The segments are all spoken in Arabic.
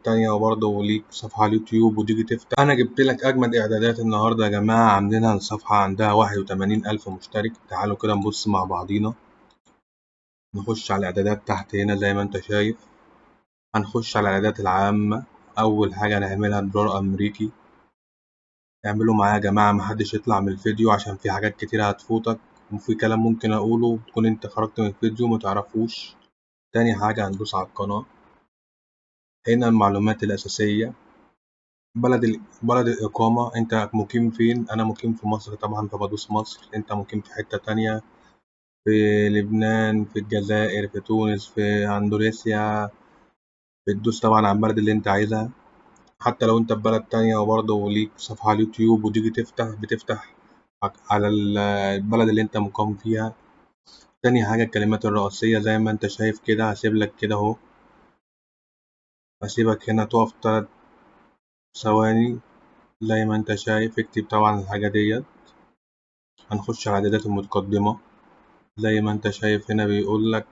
تانية وبرضه ليك صفحة على اليوتيوب وتيجي تفتح. أنا جبت لك أجمد إعدادات النهاردة يا جماعة، عاملينها الصفحة عندها 81,000 مشترك. تعالوا كده نبص مع بعضينا. نخش على الإعدادات تحت هنا زي ما أنت شايف. هنخش على الإعدادات العامة. أول حاجة هنعملها دولار أمريكي. اعملوا معايا يا جماعة، محدش يطلع من الفيديو عشان في حاجات كتيرة هتفوتك، وفي كلام ممكن أقوله تكون أنت خرجت من الفيديو متعرفوش. تاني حاجة هندوس على القناة. هنا المعلومات الأساسية. بلد الإقامة، أنت مقيم فين؟ أنا مقيم في مصر طبعا فبدوس مصر. أنت مقيم في حتة تانية، في لبنان، في الجزائر، في تونس، في أندونيسيا، بتدوس طبعا على البلد اللي أنت عايزها. حتى لو أنت في بلد تانية وبرضه ليك صفحة على اليوتيوب وتيجي بتفتح على البلد اللي أنت مقيم فيها. تاني حاجة الكلمات الرئيسية زي ما أنت شايف كده. هسيب لك كده أهو، هسيبك هنا تقف 3 ثواني زي ما أنت شايف. اكتب طبعا الحاجة ديت. هنخش على الإعدادات المتقدمة. زي ما أنت شايف هنا بيقول لك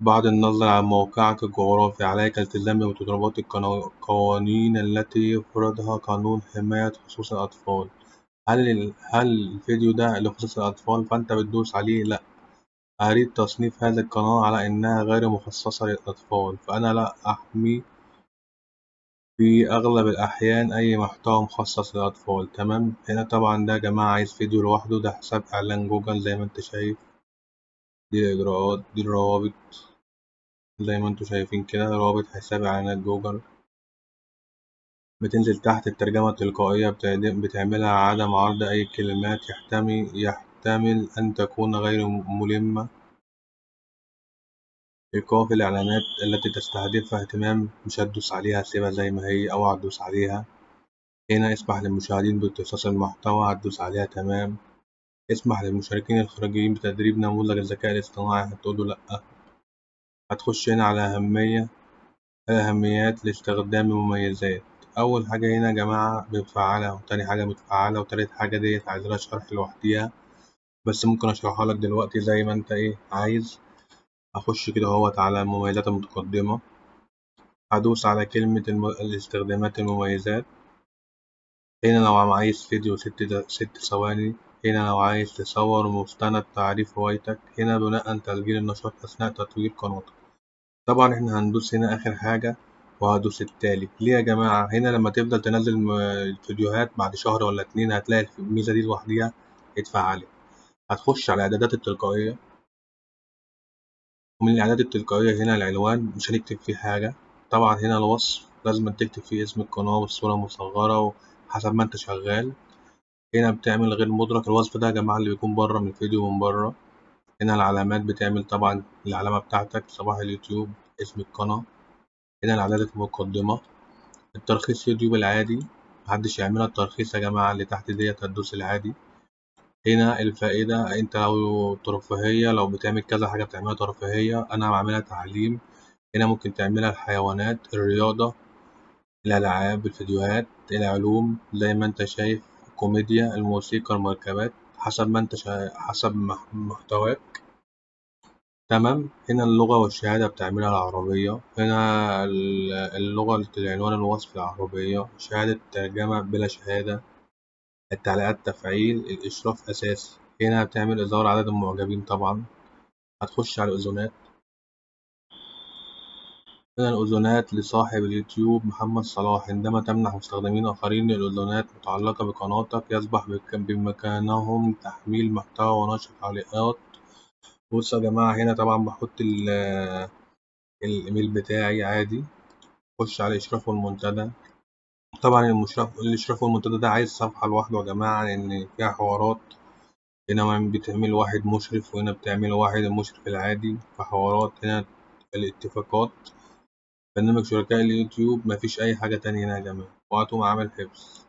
بعد النظر على موقعك الجغرافي عليك الالتزام بمتطلبات القوانين التي يفرضها قانون حماية خصوص الأطفال. هل الفيديو ده لخصوص الأطفال؟ فأنت بتدوس عليه لأ. أريد تصنيف هذه القناة على إنها غير مخصصة للأطفال، فأنا لا أحمي في أغلب الأحيان أي محتوى مخصص للأطفال. تمام. هنا طبعا ده يا جماعة عايز فيديو لوحده، ده حساب إعلان جوجل زي ما أنت شايف. دي الإجراءات، دي الروابط زي ما انتوا شايفين كده. روابط حساب إعلانات جوجل. بتنزل تحت الترجمة التلقائية، بتعملها عدم عرض أي كلمات يحتمل أن تكون غير ملمة. إيقاف الإعلانات التي تستهدف اهتمام، مش هتدوس عليها، سيبها زي ما هي أو هتدوس عليها. هنا اسمح للمشاهدين بامتصاص المحتوى، هتدوس عليها تمام. اسمح للمشاركين الخارجيين بتدريب نموذج الذكاء الاصطناعي، هتقوله لأ. هتخش هنا على أهميات الاستخدام المميزات. أول حاجة هنا يا جماعة بتفعلها، وتاني حاجة بتفعلها، وتالت حاجة ديت عايزلها شرح لوحديها، بس ممكن أشرحها لك دلوقتي زي ما أنت عايز. هخش كده اهوت على المميزات المتقدمة. هدوس على كلمة الاستخدامات المميزات. هنا لو عايز فيديو 6 ثواني. هنا لو عايز تصور مستند تعريف هوايتك. هنا بناء تسجيل النشاط أثناء تطوير قناتك. طبعا احنا هندوس هنا آخر حاجة، وهدوس التالي. ليه يا جماعة؟ هنا لما تفضل تنزل الفيديوهات بعد شهر ولا 2 هتلاقي الميزة دي لوحديها اتفعلت. هتخش على الإعدادات التلقائية، ومن الإعدادات التلقائية هنا العنوان مش هنكتب فيه حاجة. طبعا هنا الوصف لازم تكتب فيه اسم القناة والصورة مصغرة وحسب ما انت شغال. هنا بتعمل غير مدرك. الوصف ده يا جماعة اللي بيكون بره من الفيديو من بره. هنا العلامات بتعمل طبعا العلامة بتاعتك، صباح اليوتيوب، اسم القناة. هنا الإعدادات المقدمة. الترخيص يوتيوب العادي، محدش يعملها الترخيص يا جماعة. اللي تحت ديت هتدوس العادي. هنا الفائدة، انت لو ترفيهية، لو بتعمل كذا حاجة بتعملها ترفيهية، أنا بعملها تعليم. هنا ممكن تعملها الحيوانات، الرياضة، الألعاب، الفيديوهات، العلوم زي ما انت شايف، الكوميديا، الموسيقى، المركبات، حسب ما انت حسب محتواك. تمام. هنا اللغة والشهادة بتعملها العربية. هنا اللغة العنوان الوصف العربية. شهادة ترجمة بلا شهادة. التعليقات تفعيل. الإشراف أساسي. هنا بتعمل إظهار عدد المعجبين طبعا. هتخش على الأذونات. هنا الأذونات لصاحب اليوتيوب محمد صلاح. عندما تمنح مستخدمين آخرين الأذونات متعلقة بقناتك يصبح بإمكانهم تحميل محتوى ونشر تعليقات. بصوا يا جماعة، هنا طبعا بحط الإيميل بتاعي عادي. خش على الإشراف والمنتدى. طبعا الإشراف والمنتدى ده عايز صفحة لوحده يا جماعة، لأن فيها حوارات. هنا بتعمل واحد مشرف، وهنا بتعمل واحد المشرف العادي في حوارات. هنا الاتفاقات. برنامج شركاء اليوتيوب، مفيش أي حاجة تانية هنا يا جماعة. وقتهم عامل حفظ.